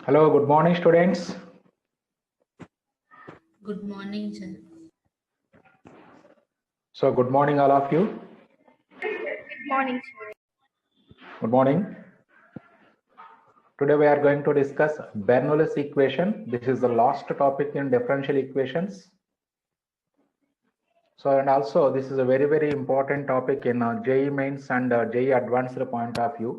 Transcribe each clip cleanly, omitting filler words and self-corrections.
Hello, good morning, students. Good morning, sir. So, good morning, all of you. Good morning, sir. Good morning. Today, we are going to discuss Bernoulli's equation. This is the last topic in differential equations. So, and also, this is a very, very important topic in JEE Mains and JEE Advanced point of view.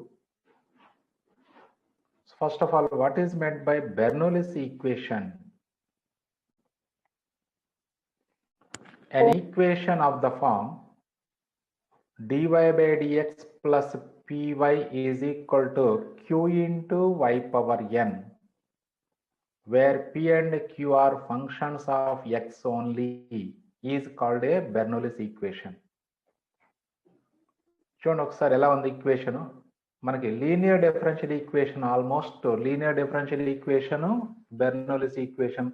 So first of all, what is meant by Bernoulli's equation? An equation of the form dy by dx plus py is equal to q into y power n, where p and q are functions of x only, is called a Bernoulli's equation. చూడండి ఒకసారి ఎలా ఉంది equation. మనకి linear differential equation, almost linear differential equation, Bernoulli's equation.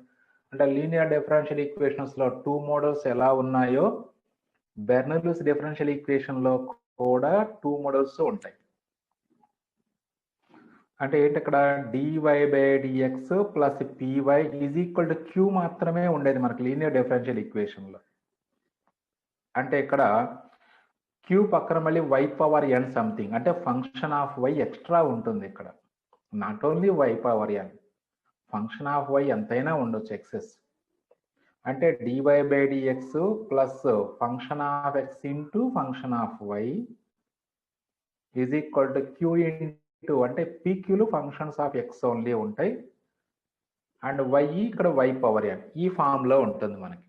అంటే linear differential equations లో two models ఎలా ఉన్నాయో బెర్నౌల్లిస్ differential equation లో కూడా టూ మోడల్స్ ఉంటాయి. అంటే ఏంటి, ఇక్కడ dy by dx plus py is equal to q మాత్రమే ఉండేది మనకి లీనియర్ డిఫరెన్షియల్ ఈక్వేషన్ లో. అంటే ఇక్కడ క్యూ పక్కన మళ్ళీ వై పవర్ ఎన్ సంథింగ్, అంటే ఫంక్షన్ ఆఫ్ వై ఎక్స్ట్రా ఉంటుంది ఇక్కడ. Not only y power n, function of y ఎంతైనా ఉండొచ్చు ఎక్సెస్. అంటే dy by dx plus function of X into function of y is equal to q into, అంటే పీక్యూలు functions of x only ఉంటాయి, and y ఇక్కడ y power n ఈ form లో ఉంటుంది మనకి.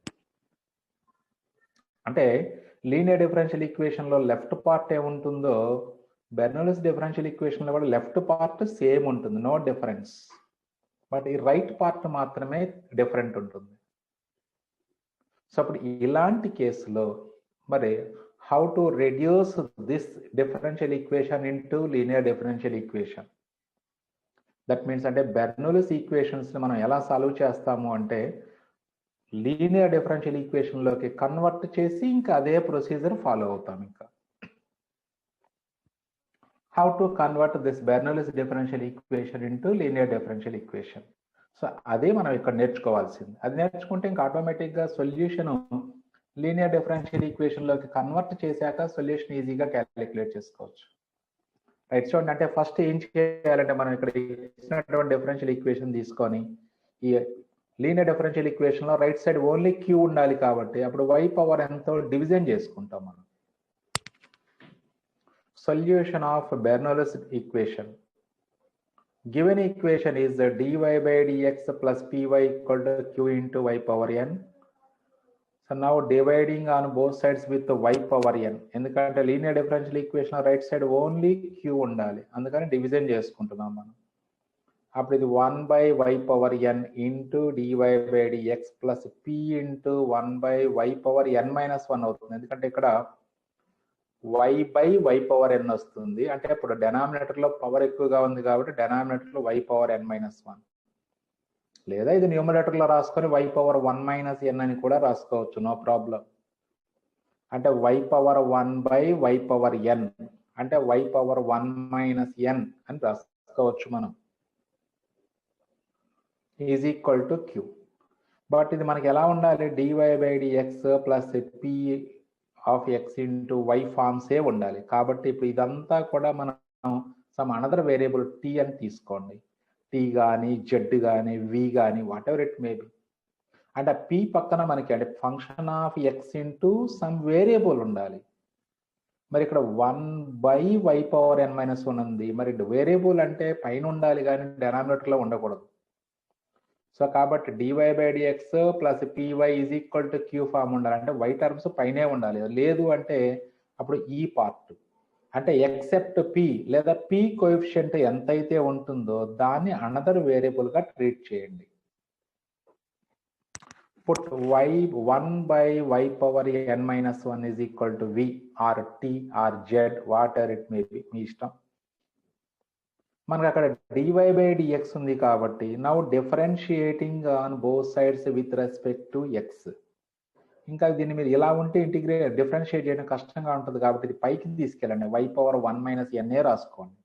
అంటే లీనియర్ డిఫరెన్షియల్ ఈక్వేషన్ లో లెఫ్ట్ పార్ట్ ఏముంటుందో బెర్నౌల్లిస్ డిఫరెన్షియల్ ఈక్వేషన్ లో కూడా లెఫ్ట్ పార్ట్ సేమ్ ఉంటుంది, నో డిఫరెన్స్. బట్ ఈ రైట్ పార్ట్ మాత్రమే డిఫరెంట్ ఉంటుంది. సో అప్పుడు ఇలాంటి కేసులో మరి how to reduce this differential equation into linear differential equation. That means అంటే బెర్నౌల్లిస్ ఈక్వేషన్స్ ని మనం ఎలా సాల్వ్ చేస్తాము అంటే లీనియర్ డిఫరెన్షియల్ ఈక్వేషన్ లోకి కన్వర్ట్ చేసి ఇంకా అదే ప్రొసీజర్ ఫాలో అవుతాం. ఇంకా how to convert this Bernoulli's differential equation into linear differential equation. So అదే మనం ఇక్కడ నేర్చుకోవాల్సింది. అది నేర్చుకుంటే ఇంకా ఆటోమేటిక్ గా సొల్యూషన్ లీనియర్ డిఫరెన్షియల్ ఈక్వేషన్ లోకి కన్వర్ట్ చేశాక సొల్యూషన్ ఈజీగా క్యాలిక్యులేట్ చేసుకోవచ్చు. రైట్. చూడండి, అంటే ఫస్ట్ ఏం చేయాలంటే మనం ఇక్కడ ఇచ్చినటువంటి డిఫరెన్షియల్ ఈక్వేషన్ తీసుకొని ఈ లీనియర్ డిఫరెన్షియల్ ఈక్వేషన్ లో రైట్ సైడ్ ఓన్లీ క్యూ ఉండాలి కాబట్టి అప్పుడు వై పవర్ ఎంతో డివిజన్ చేసుకుంటాం మనం. Solution of Bernoulli's equation. Given equation is dy by dx plus py equal to q into y power n. So now dividing on both sides with y power n. ఎందుకంటే linear differential equation right side only queue ఉండాలి, అందుకని division చేసుకుంటున్నాం మనం. అప్పుడు ఇది 1 by y power n into dy by dx plus p into 1 by y power n minus 1 అవుతుంది. ఎందుకంటే ఇక్కడ y by y power n వస్తుంది, అంటే ఇప్పుడు డెనామినేటర్ లో పవర్ ఎక్కువగా ఉంది కాబట్టి డెనామినేటర్ లో y power n minus 1, లేదా ఇది న్యూమరేటర్ లో రాసుకొని y power 1 minus n అని కూడా రాసుకోవచ్చు, నో ప్రాబ్లం. అంటే y power 1 by y power n అంటే y power 1 minus n అని రాసుకోవచ్చు మనం, is equal to Q. But ఇది మనకి ఎలా ఉండాలి, dy by dx plus p of X into Y ఫార్మ్సే ఉండాలి. కాబట్టి ఇప్పుడు ఇదంతా కూడా మనం సమ్ అనదర్ వేరియబుల్ టీ అని తీసుకోండి. టీ కానీ జెడ్ కానీ వి కానీ what ever it may B. అంటే పి పక్కన మనకి అంటే function of X into some variable ఉండాలి. మరి ఇక్కడ 1 by y power n minus 1 ఉంది, మరి వేరియబుల్ అంటే పైన ఉండాలి కానీ డెనామినేటర్ లో ఉండకూడదు. సో కాబట్టి dy by dx plus py is equal to q form ఉండాలి, అంటే y టర్మ్స్ పైనే ఉండాలి. లేదు అంటే అప్పుడు ఈ పార్ట్ అంటే ఎక్సెప్ట్ p లేదా p కోఎఫిషియంట్ ఎంతైతే ఉంటుందో దాన్ని అనదర్ వేరియబుల్ గా ట్రీట్ చేయండి. Put y 1 by y power n minus 1 is equal to v or t or z whatever it may be, మీ ఇష్టం. మనకు అక్కడ dy by dx ఉంది కాబట్టి now differentiating on both sides with respect to x. ఇంకా దీన్ని మీరు ఇలా ఉంటే డిఫరెన్షియేట్ చేయడం కష్టంగా ఉంటుంది కాబట్టి ఇది పైకి తీసుకెళ్ళండి, y power 1 minus n రాసుకోండి.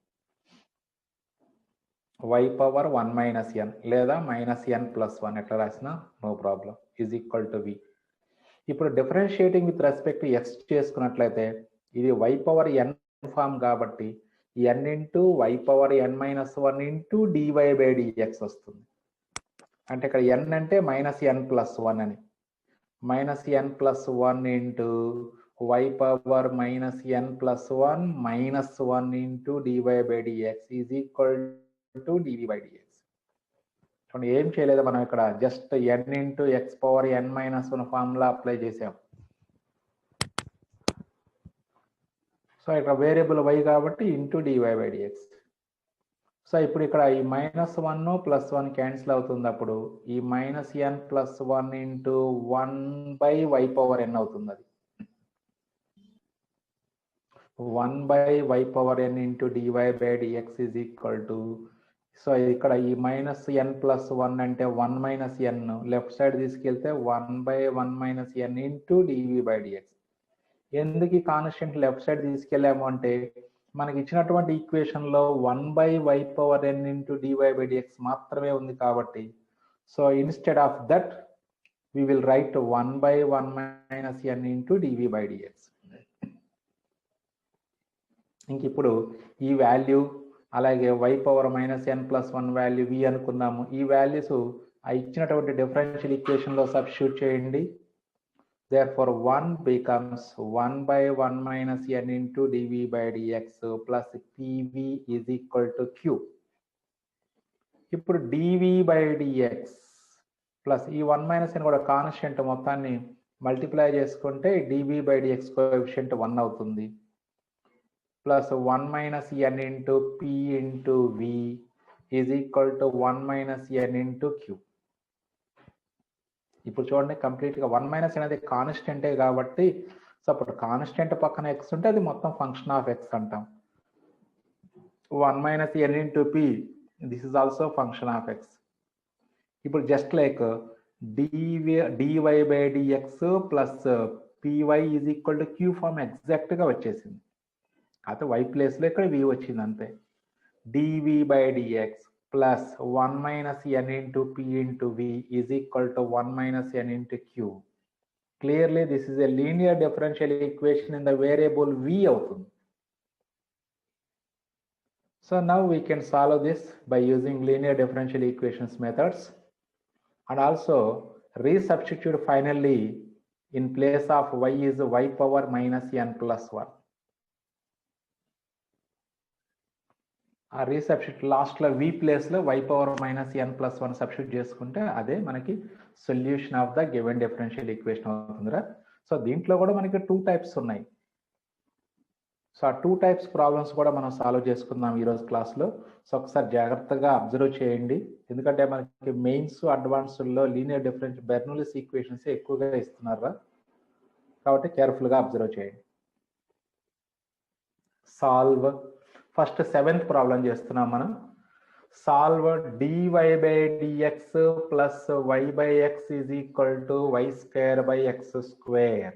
y power 1 minus n లేదా మైనస్ n ప్లస్ 1 ఎట్లా రాసినా no problem is equal to v. ఇప్పుడు differentiating with respect to x చేసుకున్నట్లయితే ఇది y పవర్ n ఫామ్ కాబట్టి n into y power n minus 1 into dy by dx వస్తుంది. అంటే ఇక్కడ n అంటే మైనస్ n ప్లస్ 1 అని, minus n plus 1 into y power minus n plus 1 minus 1 into dy by dx is equal to dv by dx. చూడండి ఏం చేయలేదు మనం ఇక్కడ, just n into x power n minus 1 formula apply చేసాం. So ఇక్కడ variable y కాబట్టి into dy by dx. So ఇప్పుడు ఇక్కడ ఈ మైనస్ 1 ప్లస్ 1 క్యాన్సిల్ అవుతుంది, అప్పుడు ఈ minus n plus 1 into 1 by y power n అవుతుంది. అది 1 by y power n into dy by dx is equal to, so ఇక్కడ ఈ మైనస్ n ప్లస్ 1 అంటే 1 మైనస్ n, లెఫ్ట్ సైడ్ తీసుకెళ్తే 1 by 1 minus n into dv by dx. ఎందుకు ఈ constant left side తీసుకెళ్ళాము అంటే మనకి ఇచ్చినటువంటి ఈక్వేషన్ లో 1 by y power n into dy by dx మాత్రమే ఉంది కాబట్టి, so instead of that we will write 1 by 1 minus n into dv by dx. ఇంక ఇప్పుడు ఈ వాల్యూ అలాగే y power minus n plus 1 value v అనుకున్నాము. ఈ వాల్యూస్ ఇచ్చినటువంటి డిఫరెన్షియల్ ఈక్వేషన్ లో సబ్స్టిట్యూట్ చేయండి. Therefore 1 becomes 1 by 1 minus n into dv by dx plus pv is equal to q. ఇప్పుడు dv by dx ప్లస్ ఈ 1 minus n కూడా constant మొత్తాన్ని multiply చేసుకుంటే dv by dx కోఎఫిషియంట్ 1 అవుతుంది, plus 1 minus n into p into v is equal to 1 minus n into q. ఇప్పుడు చూడండి కంప్లీట్గా 1 minus అనేది కాన్స్టెంటే కాబట్టి, సో అప్పుడు కాన్స్టెంట్ పక్కన ఎక్స్ ఉంటే అది మొత్తం ఫంక్షన్ ఆఫ్ ఎక్స్ అంటాం. 1 minus n into p this is also function of X. ఇప్పుడు just like dy by dx plus py is equal to q form ఎగ్జాక్ట్గా వచ్చేసింది. అయితే y ప్లేస్లో ఇక్కడ v వచ్చింది అంతే. dv by dx plus 1 minus n into p into v is equal to 1 minus n into q. Clearly this is a linear differential equation in the variable v అవుతుంది. So now we can solve this by using linear differential equations methods and also resubstitute finally in place of y is y power minus n plus 1. ఆ రీసబ్స్టిట్యూట్ లాస్ట్లో v ప్లేస్లో y power minus n plus 1 substitute చేసుకుంటే అదే మనకి solution of the given differential equation అవుతుందిరా. So దీంట్లో కూడా మనకి 2 టైప్స్ ఉన్నాయి. సో ఆ 2 టైప్స్ ప్రాబ్లమ్స్ కూడా మనం సాల్వ్ చేసుకుందాం ఈరోజు క్లాస్లో. సో ఒకసారి జాగ్రత్తగా అబ్జర్వ్ చేయండి, ఎందుకంటే మనకి మెయిన్స్ అడ్వాన్స్డ్లో లీనియర్ డిఫరెన్షియల్ బెర్నౌల్లీస్ ఈక్వేషన్స్ ఎక్కువగా ఇస్తున్నారా, కాబట్టి కేర్ఫుల్గా అబ్జర్వ్ చేయండి. సాల్వ్ ఫస్ట్ 7th ప్రాబ్లం చేస్తున్నాం మనం. Solve dy by dx plus y by x is equal to y square by x square.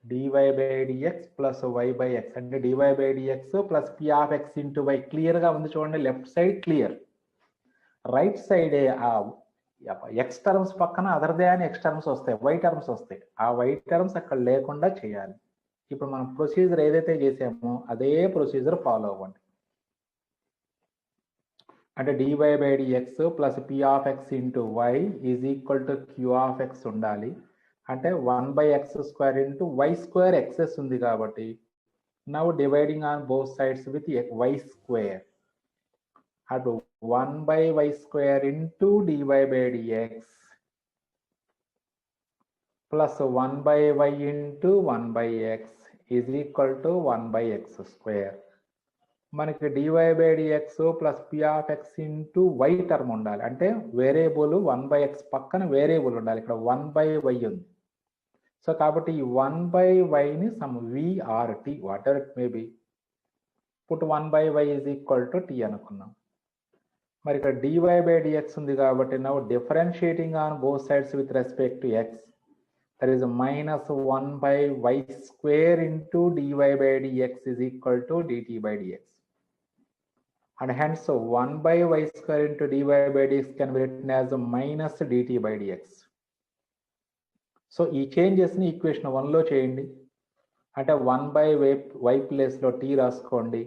dy by dx plus y by x అంటే dy by dx plus p of x into y. క్లియర్గా ఉంది చూడండి, left side clear, right side x terms పక్కన other than x terms వస్తాయి, y terms వస్తాయి. ఆ y terms అక్కడ లేకుండా చేయాలి. ఇప్పుడు మనం ప్రొసీజర్ ఏదైతే చేసామో అదే ప్రొసీజర్ ఫాలో అవ్వండి. అంటే dy by dx plus p of x into y is equal to q of x ఉండాలి. అంటే 1 by x square into y square excess ఉంది కాబట్టి now dividing on both sides with y square. అటు 1 by y square into dy by dx plus 1 by y into 1 by x is equal to 1 by x square. మనకి dy by dx plus p of x into y term ఉండాలి. అంటే variable 1 by x పక్కన variable ఉండాలి, ఇక్కడ 1 by y ఉంది. So కాబట్టి ఈ 1 by వైని some v or t whatever it may be, put 1 by y is equal to t అనుకున్నాం. మరి ఇక్కడ dy బై dx ఉంది కాబట్టి now differentiating on both sides with respect to x, that is minus 1 by y square into dy by dx is equal to dt by dx. and hence 1 by y square into dy by dx can be written as minus dt by dx. So ఈ చేంజెస్ని equation 1లో చేయండి. అంటే 1 by y ప్లేస్లో t రాసుకోండి,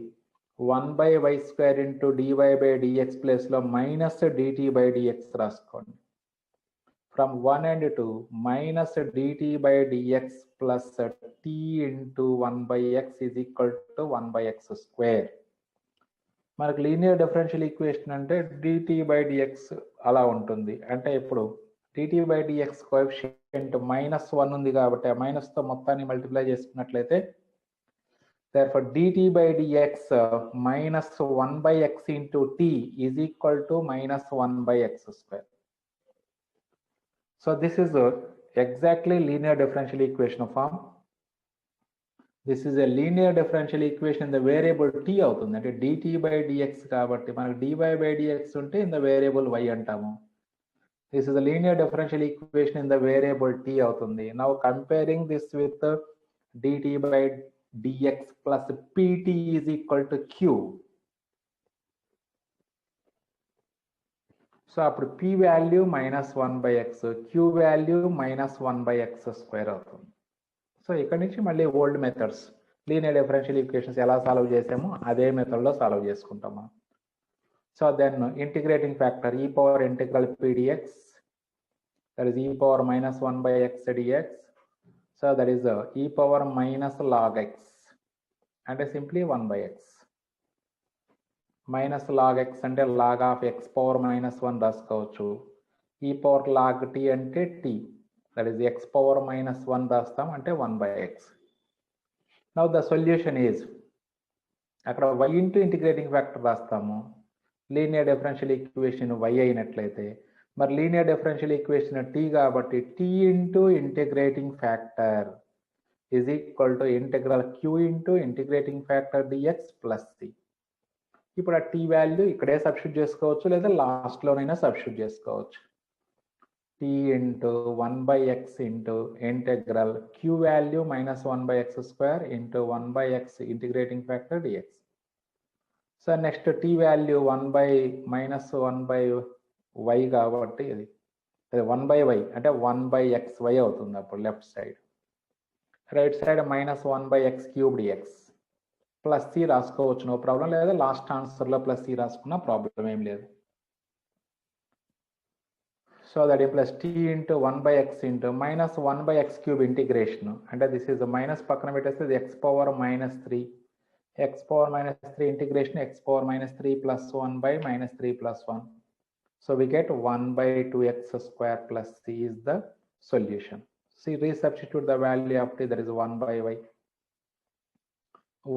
1 by y square into dy by dx ప్లేస్లో minus dt by dx రాసుకోండి. From 1 and 2 minus dt by dx plus t into 1 by x is equal to 1 by x square. మనకు linear differential equation అంటే dt by dx అలా ఉంటుంది. అంటే ఇప్పుడు dt by dx coefficient -1 ఉంది కాబట్టి ఆ మైనస్తో మొత్తాన్ని మల్టిప్లై చేసుకున్నట్లయితే therefore dt by dx minus 1 by x into t is equal to minus 1 by x square. So this is exactly linear differential equation form. This is a linear differential equation in the variable t అవుతుంది. అంటే dt by dx కాబట్టి మనకు dy by dx ఉంటే in the variable y అంటాము. This is a linear differential equation in the variable t అవుతుంది. Now comparing this with dt by dx plus pt is equal to q. So అప్పుడు p value -1 by x, q వాల్యూ -1 by x square అవుతుంది. So ఇక్కడ నుంచి మళ్ళీ old methods linear differential equations ఎలా solve చేసామో అదే మెథడ్లో సాల్వ్ చేసుకుంటాం మనం. So then integrating factor e power integral p dx, that is e power -1 by x dx. So that is e power minus log x, and simply 1 by x. Minus log x అంటే log of x power -1 రాసుకోవచ్చు. e power log t అంటే t, that is x power -1 రాస్తాం అంటే 1 by x. Now the solution is అక్కడ y into integrating factor రాస్తాము. Linear differential equation y అయినట్లయితే మరి linear differential equation t కాబట్టి t into integrating factor is equal to integral q into integrating factor dx plus c. ఇప్పుడు ఆ t value ఇక్కడే substitute చేసుకోవచ్చు లేదా లాస్ట్లోనైనా సబ్స్టిట్యూట్ చేసుకోవచ్చు. t into 1 by x into integral q వాల్యూ -1 by x square into 1 by x integrating factor dx. So next t value 1 by -1 by y కాబట్టి ఇది 1 by y అంటే 1 by xy అవుతుంది. అప్పుడు left side, right side -1 by x cube dx plus c రాసుకోవచ్చు, no problem. లేదా last ఆన్సర్లో plus c రాసుకున్న problem ఏం లేదు. So that plus t into 1 by x into -1 by x cube integration అంటే దిస్ ఈజ్ మైనస్ పక్కన పెట్టేస్తే x power -3, x power -3 integration x power -3 plus 1 by -3 plus 1. So we get 1 by 2x square plus c is the solution. See, resubstitute the value of t, that is 1 by y.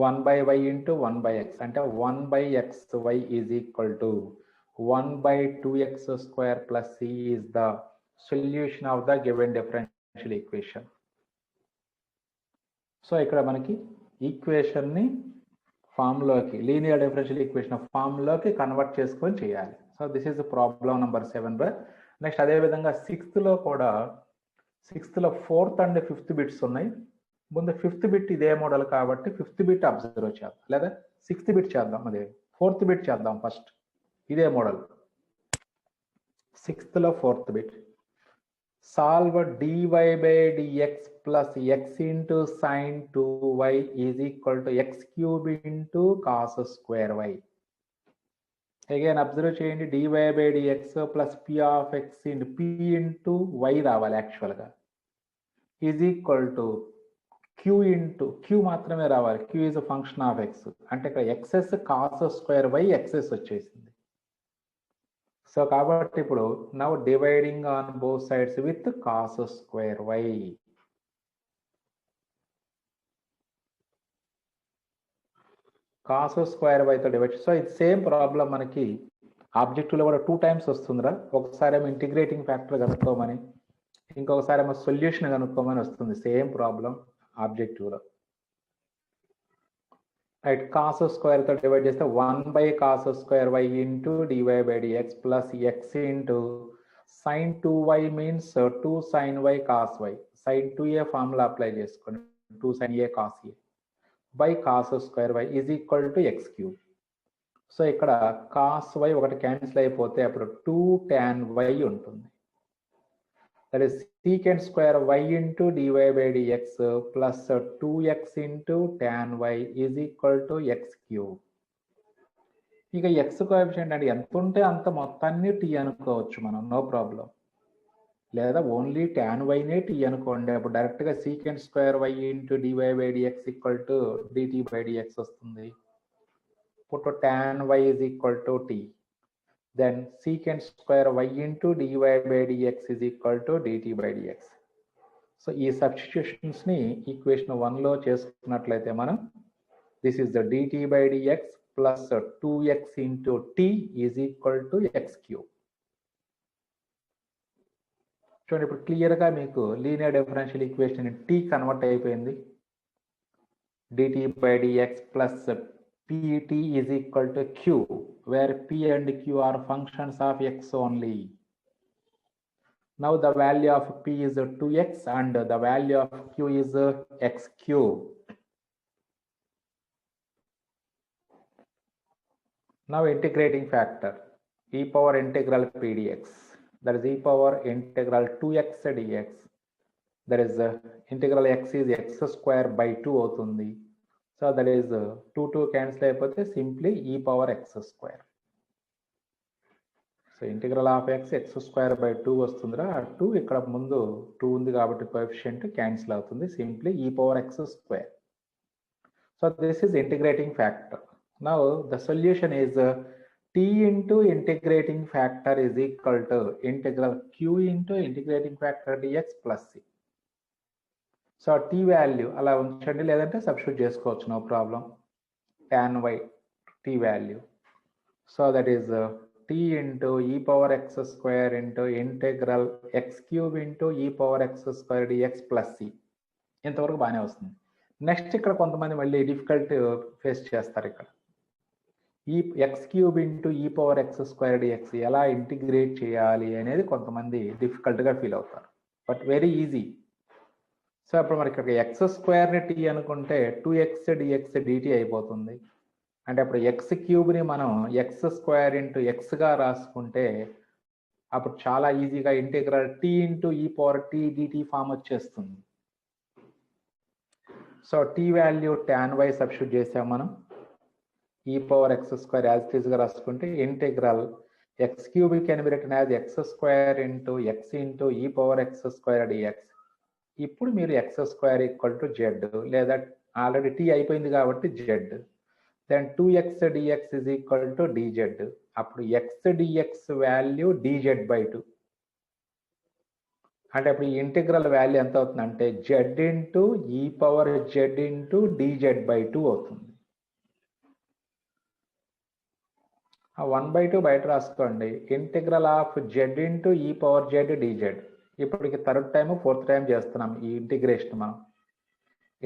1 by y into 1 by x అంటే 1 by xy is equal to 1 by 2x square plus c is the solution of the given differential equation. So ఇక్కడ మనకి ఈక్వేషన్ని ఫామ్లోకి linear differential equation ఫామ్లోకి convert చేసుకొని చేయాలి. So this is problem number 7 by. Next అదేవిధంగా 6th కూడా 6th 4th and 5th bits ఉన్నాయి. ముందు 5th bit ఇదే మోడల్ కాబట్టి 5th బిట్ అబ్జర్వ్ చేద్దాం, లేదా 6th బిట్ చేద్దాం, అదే 4th బిట్ చేద్దాం ఫస్ట్. ఇదే model 6th 4th bit. Solve dy by dx plus x into sin 2y is equal to x cube into cos square y. Again observe చేయండి, dy by dx plus p of x into p into y రావాలి యాక్చువల్గా, is equal to q into q మాత్రమే రావాలి, q is a function of x. అంటే ఇక్కడ ఎక్సెస్ cos square y ఎక్సెస్ వచ్చేసింది. సో కాబట్టి ఇప్పుడు now dividing on both sides with cos square y. Cos square వైతో డివైడ్. సో ఇది సేమ్ ప్రాబ్లం మనకి ఆబ్జెక్టివ్లో కూడా 2 times వస్తుందిరా. ఒకసారి ఏమో ఇంటిగ్రేటింగ్ ఫ్యాక్టర్ కనుక్కోమని, ఇంకొకసారి ఏమో సొల్యూషన్ కనుక్కోమని వస్తుంది. సేమ్ ప్రాబ్లం ఆబ్జెక్టివ్లో. రైట్, కాస్ స్క్వేర్ తో డివైడ్ చేస్తే 1 by cos square y into dy by dx plus x into sin 2y means 2 sin y cos y. sin 2a formula apply చేసుకోండి, 2 sin a cos a by cos square y is equal to x cube. So ఇక్కడ cos why ఒకటి cancel అయిపోతే అప్పుడు 2 tan y ఉంటుంది. That is secant square y into dy by dx plus 2x into tan y is equal to x cube. ఇక x coefficient అంటే ఎంత ఉంటే అంత మొత్తాన్ని టీ అనుకోవచ్చు మనం, నో ప్రాబ్లం. లేదా ఓన్లీ tan వైనే టీ అనుకోండి, అప్పుడు డైరెక్ట్గా secant square y into dy by dx equal to dt by dx వస్తుంది. ఇప్పుడు tan y is equal to t, then secant square y into dy by dx is equal to dt by dx. So ఈ substitutions ని equation 1 లో చేసుకున్నట్లయితే మనం this is the dt by dx plus 2x into t is equal to x cube. చూడండి ఇప్పుడు క్లియర్గా మీకు linear differential equation t convert అయిపోయింది. dt by dx plus pt is equal to q, where p and q are functions of x only. Now the value of p is 2x and the value of q is x cube. Now integrating factor, e power integral p dx, that is e power integral 2x dx, that is integral x is x square by 2 అవుతుంది. So that is 2 cancel అయిపోతే simply ఈ power x square. So integral of X X square by 2 వస్తుందిరా, 2 ఇక్కడ ముందు 2 ఉంది కాబట్టి coefficient cancel అవుతుంది, simply ఈ power x square. So this is integrating factor. Now the solution is t into integrating factor is equal to integral q into integrating factor dx plus c. So t value అలా ఉంచండి, లేదంటే substitute చేసుకోవచ్చు, no problem. tan y t value, so that is t into e power x square into integral x cube into e power x square dx plus c. ఇంతవరకు బాగానే వస్తుంది. Next ఇక్కడ కొంతమంది మళ్ళీ డిఫికల్ట్ ఫేస్ చేస్తారు. ఇక్కడ ఈ X cube into e power x square dx ఎలా ఇంటిగ్రేట్ చేయాలి అనేది కొంతమంది డిఫికల్ట్గా ఫీల్ అవుతారు, బట్ వెరీ ఈజీ. సో అప్పుడు మరి ఇక్కడ ఎక్స్ స్క్వేర్ని టీ అనుకుంటే 2x dx dt అయిపోతుంది. అంటే అప్పుడు ఎక్స్ క్యూబ్ని మనం ఎక్స్ స్క్వేర్ ఇంటూ ఎక్స్గా రాసుకుంటే అప్పుడు చాలా ఈజీగా integral t into e power t dt form వచ్చేస్తుంది. So t value tan y substitute చేసాం మనం, e power x square as it ఈస్గా రాసుకుంటే integral x cube can be written as x square into x into e power x square dx. ఇప్పుడు మీరు x square equal to z, లేదా already t అయిపోయింది కాబట్టి z, then 2x dx is equal to dz. అప్పుడు x dx value dz by 2. అంటే అప్పుడు ఈ integral value ఎంత అవుతుంది అంటే z into e power z into dz by 2 అవుతుంది. 1/2 బయట రాసుకోండి, integral of z into e power z dz. ఇప్పటికి థర్డ్ టైం ఫోర్త్ టైం చేస్తున్నాం ఈ ఇంటిగ్రేషన్ మనం.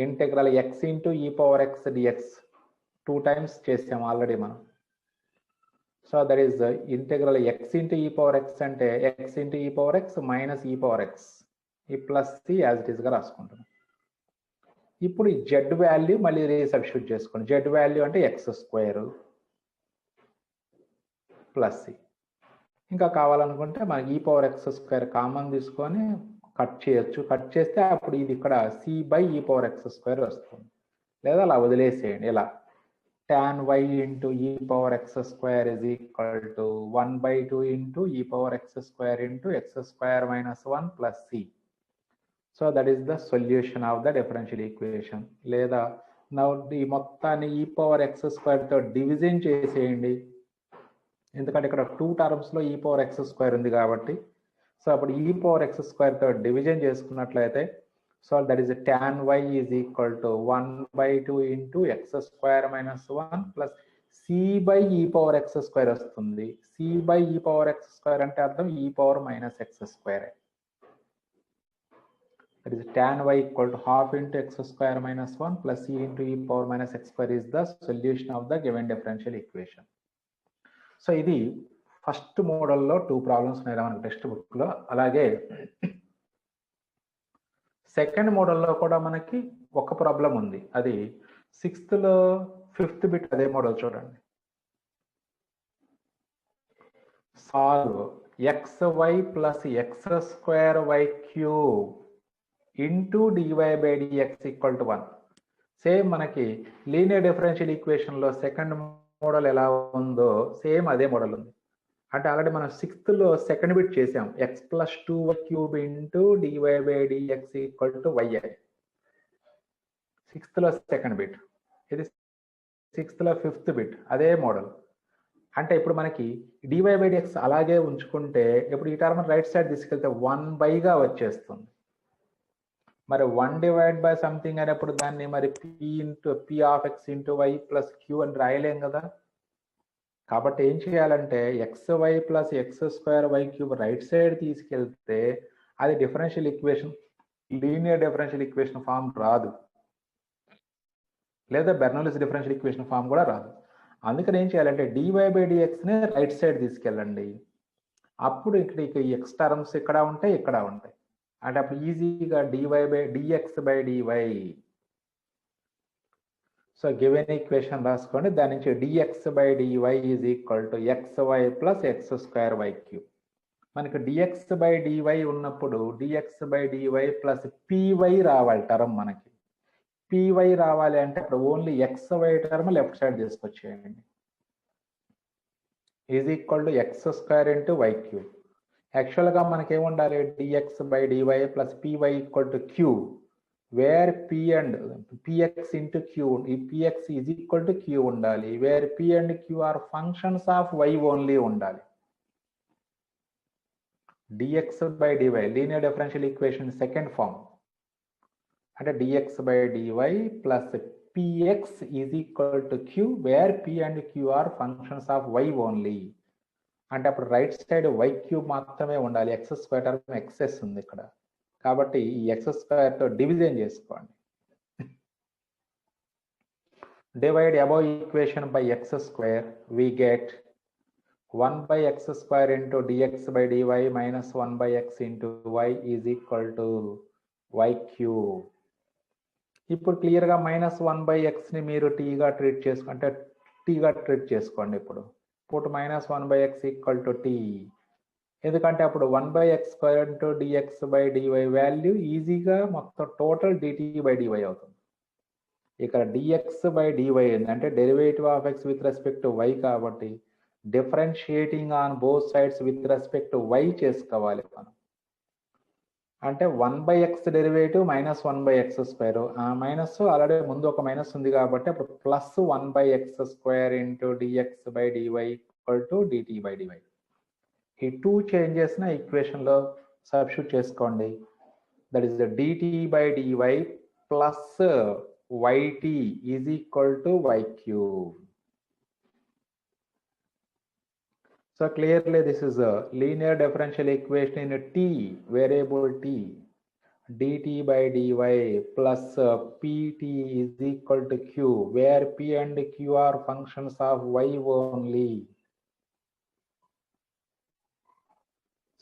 Integral X into e power X dx 2 times చేసాం ఆల్రెడీ మనం. So that is integral X into e power X అంటే X into e power X minus ఈ power X, ఈ plus C as it ఈస్గా రాసుకుంటున్నాం. ఇప్పుడు ఈ z value మళ్ళీ resubstitute చేసుకోండి. జెడ్ వాల్యూ అంటే ఎక్స్ స్క్వేర్ ప్లస్ సి. ఇంకా కావాలనుకుంటే మనకి e power x square common తీసుకొని కట్ చేయొచ్చు. కట్ చేస్తే అప్పుడు ఇది ఇక్కడ c by e power x square వస్తుంది, లేదా అలా వదిలేసేయండి. ఇలా tan y into e power x square is equal to 1/2 into e power x square into x square minus 1 plus c. So that is the solution of the differential equation. లేదా నా ఈ మొత్తాన్ని ఈ పవర్ ఎక్స్ స్క్వేర్తో division చేసేయండి, ఎందుకంటే ఇక్కడ 2 టర్మ్స్లో ఈ పవర్ ఎక్స్ స్క్వేర్ ఉంది కాబట్టి. సో అప్పుడు ఈ పవర్ ఎక్స్ స్క్వేర్తో డివిజన్ చేసుకున్నట్లయితే so that is tan y is equal to 1/2 into x square minus 1 plus c by e power x square వస్తుంది. C by e power x square అంటే అర్థం e power minus x square. That is tan y equal to half into x square minus 1 plus c into e power minus x square is the solution of the given differential equation. So ఇది first మోడల్లో 2 problems ఉన్నాయి మనకు text బుక్లో. అలాగే second మోడల్లో కూడా మనకి ఒక ప్రాబ్లం ఉంది, అది 6th లో 5th బిట్ అదే మోడల్ చూడండి. solve xy plus x square y cube into dy by dx equal to 1. Same మనకి లీనియర్ డిఫరెన్షియల్ ఈక్వేషన్ లో సెకండ్ మోడల్ ఎలా ఉందో సేమ్ అదే మోడల్ ఉంది. అంటే ఆల్రెడీ మనం 6th లో సెకండ్ బిట్ చేసాం, x plus 2y cube into dy by dx equal to y. 6th లో సెకండ్ బిట్, ఇది 6th లో 5th బిట్, అదే మోడల్. అంటే ఇప్పుడు మనకి dy by dx అలాగే ఉంచుకుంటే ఇప్పుడు ఈ టర్మ్ రైట్ సైడ్ తీసుకెళ్తే 1/గా వచ్చేస్తుంది. మరి 1 డివైడ్ బై సంథింగ్ అనేప్పుడు దాన్ని మరి p of x into y plus q అని రాయలేం కదా. కాబట్టి ఏం చేయాలంటే xy plus x square y cube right side తీసుకెళ్తే అది differential equation, linear differential equation form రాదు, లేదా బెర్నౌల్లీస్ డిఫరెన్షియల్ ఈక్వేషన్ ఫామ్ కూడా రాదు. అందుకని ఏం చేయాలంటే dy బై dxని రైట్ సైడ్ తీసుకెళ్ళండి. అప్పుడు ఇక్కడ ఈ ఎక్స్ టర్మ్స్ ఇక్కడ ఉంటాయి, ఇక్కడ ఉంటాయి. అంటే అప్పుడు ఈజీగా dx by dy. So given equation రాసుకోండి. దాని నుంచి dx by dy is equal to xy plus x square y cube. మనకి dx by dy ఉన్నప్పుడు dx by dy plus py రావాలి టర్మ్. మనకి py రావాలి అంటే అప్పుడు only xy term left side తీసుకొచ్చేయండి. Is equal to x square into y cube. యాక్చువల్గా మనకి ఏముండాలి, dx by dy plus py equal to q, where p and px into q, ఈ px is equal to q ఉండాలి, where p and q are functions of y only ఉండాలి. dx by dy linear differential equation second form అంటే dx by dy plus px is equal to q, where p and q are functions of y only. అంటే అప్పుడు right side y cube మాత్రమే ఉండాలి, X square term excess ఉంది ఇక్కడ, కాబట్టి ఈ x square తో డివిజన్ చేసుకోండి. Divide above equation by x square, we get 1/x square into dx by dy minus 1/x into y is equal to y cube. ఇప్పుడు క్లియర్గా మైనస్ 1/x ని మీరు టీగా ట్రీట్ చేసుకుంటే టీగా ట్రీట్ చేసుకోండి. ఇప్పుడు put minus 1/x equal to t, ఎందుకంటే అప్పుడు 1/x square into dx by dy value ఈజీగా మొత్తం టోటల్ dt by dy అవుతుంది. ఇక్కడ dx by dy అంటే derivative of x with respect to y కాబట్టి differentiating on both sides with respect to y చేసుకోవాలి మనం. అంటే 1/x derivative minus 1/x square, ఆ మైనస్ ఆల్రెడీ ముందు ఒక మైనస్ ఉంది కాబట్టి అప్పుడు plus 1/x square into dx by dy equal to dt by dy. ఈ టూ చేంజెస్ ని ఈక్వేషన్ లో సబ్స్టిట్యూట్ చేసుకోండి. That is the dt by dy plus yt is equal to y cube. So clearly this is a linear differential equation in a t, variable t, dt by dy plus pt is equal to q, where p and q are functions of y only.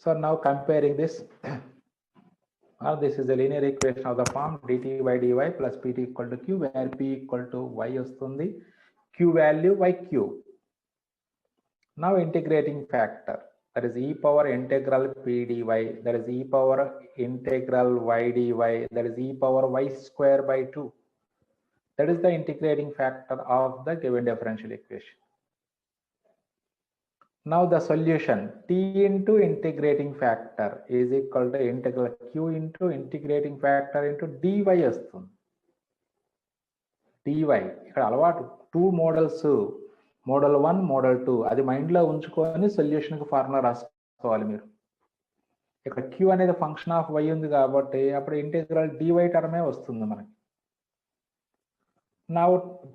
So now comparing this, this is a linear equation of the form dt by dy plus pt equal to q, where p equal to y vastundi, q value y cube. Now integrating factor, that is e power integral p dy, that is e power integral y dy, that is e power y square by 2. That is the integrating factor of the given differential equation. Now the solution, t into integrating factor is equal to integral q into integrating factor into dy వస్తుంది. dy ఇక్కడ అలవాటు 2 models, model 1 model 2, అది మైండ్లో ఉంచుకొని సొల్యూషన్కి formula రాసుకోవాలి మీరు. ఇక్కడ q అనేది ఫంక్షన్ ఆఫ్ y ఉంది కాబట్టి అప్పుడు ఇంటిగ్రల్ dy టర్మే వస్తుంది మనకి. Now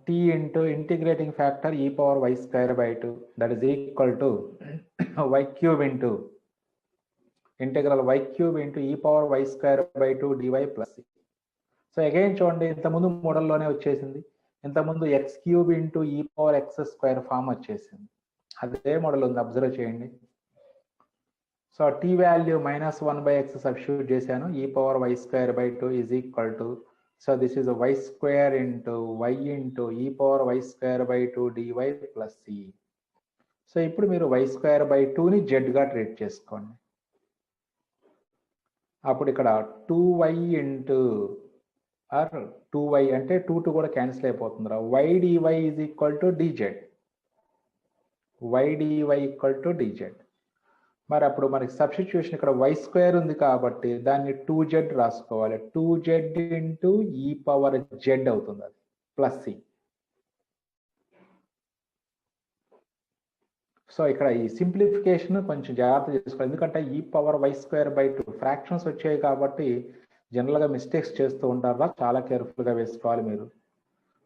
t into integrating factor e power y square by 2, that is equal to y cube into integral y cube into e power y square by 2 dy plus c. So again చూడండి, ఇంతకుముందు మోడల్లోనే వచ్చేసింది. ఇంతకుముందు x cube into e power x square form వచ్చేసింది, అదే model ఉంది, observe చేయండి. So t value minus 1/x substitute చేశాను, e power y square by 2 is equal to, so this is y square into y into e power y square by 2 dy plus c. So so ఇప్పుడు మీరు y²/2ని జెడ్గా treat చేసుకోండి. అప్పుడు ఇక్కడ 2y into are 2y అంటే 2 కూడా cancel అయిపోతుంది రా. y dy is equal to dz. y dy equal to dz. మరి అప్పుడు మనకి సబ్స్టిట్యూషన్ ఇక్కడ y² ఉంది కాబట్టి దాన్ని 2z రాసుకోవాలి. 2z ఇంటూ e⁻z అవుతుంది, అది ప్లస్ c. సో ఇక్కడ ఈ సింప్లిఫికేషన్ కొంచెం జాగ్రత్త చేసుకోవాలి, ఎందుకంటే e⁻y²/2 ఫ్రాక్షన్స్ వచ్చాయి కాబట్టి జనరల్గా మిస్టేక్స్ చేస్తూ ఉంటారా, చాలా కేర్ఫుల్గా వేసుకోవాలి మీరు.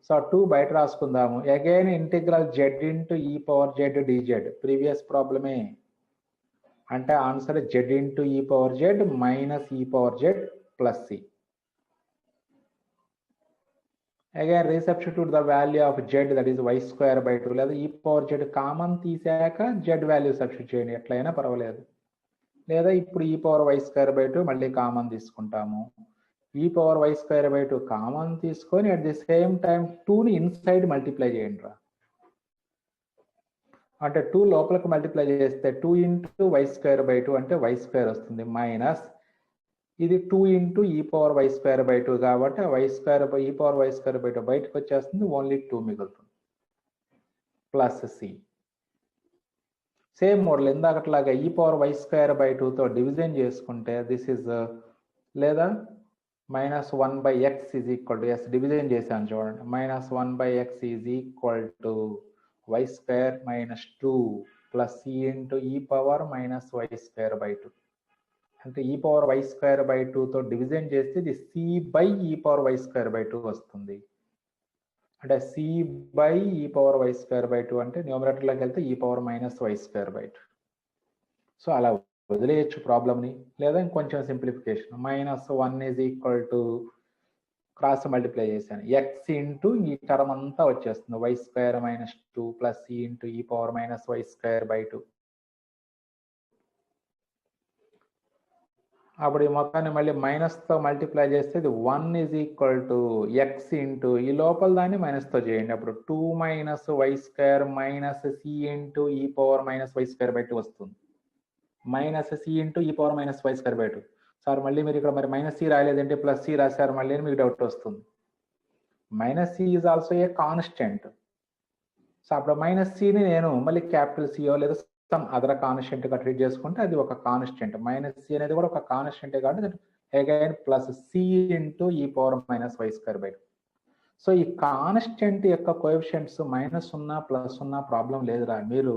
సో 2 బయట రాసుకుందాము. Again integral z into e⁻z dz. Previous ప్రాబ్లమే, అంటే answer z into e⁻z minus e⁻z plus c. Again resubstitute the value of z, that is y²/2, లేదా e⁻z కామన్ తీసాక z వాల్యూ సబ్స్టిట్యూట్ చేయండి, ఎట్లయినా పర్వాలేదు. లేదా ఇప్పుడు e⁻y²/2 మళ్ళీ కామన్ తీసుకుంటాము. e⁻y²/2 కామన్ తీసుకొని అట్ ది సేమ్ టైం 2ని ఇన్సైడ్ మల్టిప్లై చేయండి రా. అంటే 2 లోపలికి మల్టిప్లై చేస్తే 2 ఇంటూ y²/2 అంటే y² వస్తుంది, మైనస్ ఇది 2 ఇంటూ e⁻y²/2 కాబట్టి e⁻y²/2 బయటకు వచ్చేస్తుంది, ఓన్లీ 2 మిగులుతుంది, ప్లస్ c. సేమ్ మోడల్ ఇందాకట్లాగా e⁻y²/2తో డివిజన్ చేసుకుంటే దిస్ ఇస్, లేదా -1/x ఈజ్ ఈక్వల్ టు, ఎస్ డివిజన్ చేశాను చూడండి, -1/x is equal to y² minus 2 plus c into e⁻−y²/2. అంటే e⁻y²/2తో డివిజన్ చేస్తే ఇది c/e⁻y²/2 వస్తుంది. అంటే c/e⁻y²/2 అంటే న్యూమరేటర్లోకి వెళ్తే e⁻−y²/2. సో అలా వదిలేయచ్చు ప్రాబ్లమ్ని, లేదా ఇంకొంచెం simplification, -1 is equal to cross multiply చేశాను, x ఇంటూ ఈ టర్మ్ అంతా వచ్చేస్తుంది, y² - 2 plus c into e⁻−y²/2. అప్పుడు ఈ మొత్తాన్ని మళ్ళీ మైనస్తో మల్టిప్లై చేస్తే ఇది 1 is equal to x into ఈ లోపల దాన్ని మైనస్తో చేయండి, అప్పుడు 2 - y² minus c into e⁻−y²/2 వస్తుంది, minus c into e⁻−y²/2. Sir మళ్ళీ మీరు ఇక్కడ మరి మైనస్ c రాయలేదంటే ప్లస్ c రాశారు మళ్ళీ మీకు డౌట్ వస్తుంది. Minus c is also a constant. So అప్పుడు మైనస్ cని నేను మళ్ళీ క్యాపిటల్ సియో లేదా సమ్ అదర్ కాన్స్టెంట్గా ట్రీట్ చేసుకుంటే అది ఒక కాన్స్టెంట్, -c అనేది కూడా ఒక కాన్స్టెంటే కాబట్టి again plus c into e⁻−y²/2. So ఈ కాన్స్టెంట్ యొక్క కోఎఫిషియంట్స్ -0 +0 ప్రాబ్లం లేదురా. మీరు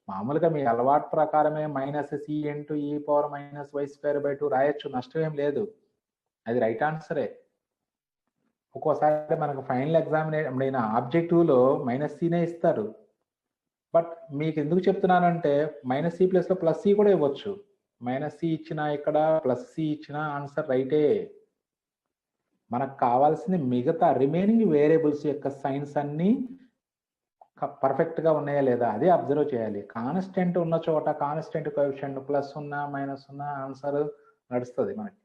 మామూలుగా మీ అలవాటు ప్రకారమే -c ఇంటూ e⁻−y²/2 రాయొచ్చు, నష్టం ఏం లేదు, అది రైట్ ఆన్సరే. ఒక్కోసారి మనకు ఫైనల్ ఎగ్జామినేషన్ ఆబ్జెక్టివ్లో -cనే ఇస్తారు, బట్ మీకు ఎందుకు చెప్తున్నానంటే -c ప్లేస్లో +c కూడా ఇవ్వచ్చు. -c ఇచ్చినా ఇక్కడ +c ఇచ్చినా ఆన్సర్ రైటే. మనకు కావాల్సింది మిగతా రిమైనింగ్ వేరియబుల్స్ యొక్క సైన్స్ అన్నీ పర్ఫెక్ట్గా ఉన్నాయా లేదా అదే అబ్జర్వ్ చేయాలి. కాన్స్టెంట్ ఉన్న చోట కాన్స్టెంట్ కోఎఫిషియంట్ +0 -0 ఆన్సర్ నడుస్తుంది మనకి,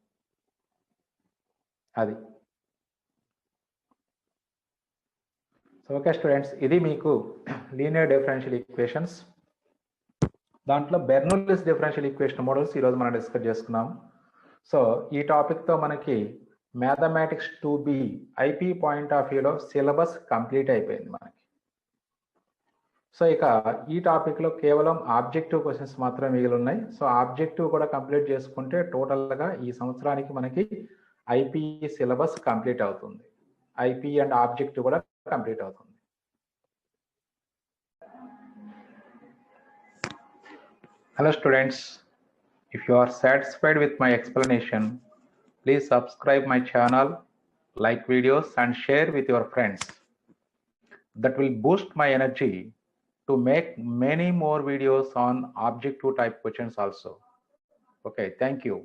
అది. సో ఓకే స్టూడెంట్స్, ఇది మీకు లీనియర్ డిఫరెన్షియల్ ఈక్వేషన్స్, దాంట్లో బెర్నౌల్లిస్ డిఫరెన్షియల్ ఈక్వేషన్ మోడల్స్ ఈరోజు మనం డిస్కస్ చేసుకున్నాం. సో ఈ టాపిక్తో మనకి mathematics 2B IP point of వ్యూలో సిలబస్ కంప్లీట్ అయిపోయింది మనకి. సో ఇక ఈ టాపిక్లో కేవలం ఆబ్జెక్టివ్ క్వశ్చన్స్ మాత్రమే మిగిలి ఉన్నాయి. సో ఆబ్జెక్టివ్ కూడా కంప్లీట్ చేసుకుంటే టోటల్గా ఈ సంవత్సరానికి మనకి ఐపీ సిలబస్ కంప్లీట్ అవుతుంది, ఐపీ అండ్ ఆబ్జెక్టివ్ కూడా కంప్లీట్ అవుతుంది. Hello students, if you are satisfied with my explanation, please subscribe my channel, like videos and share with your friends. That will boost my energy to make many more videos on objective type questions also. Okay, thank you.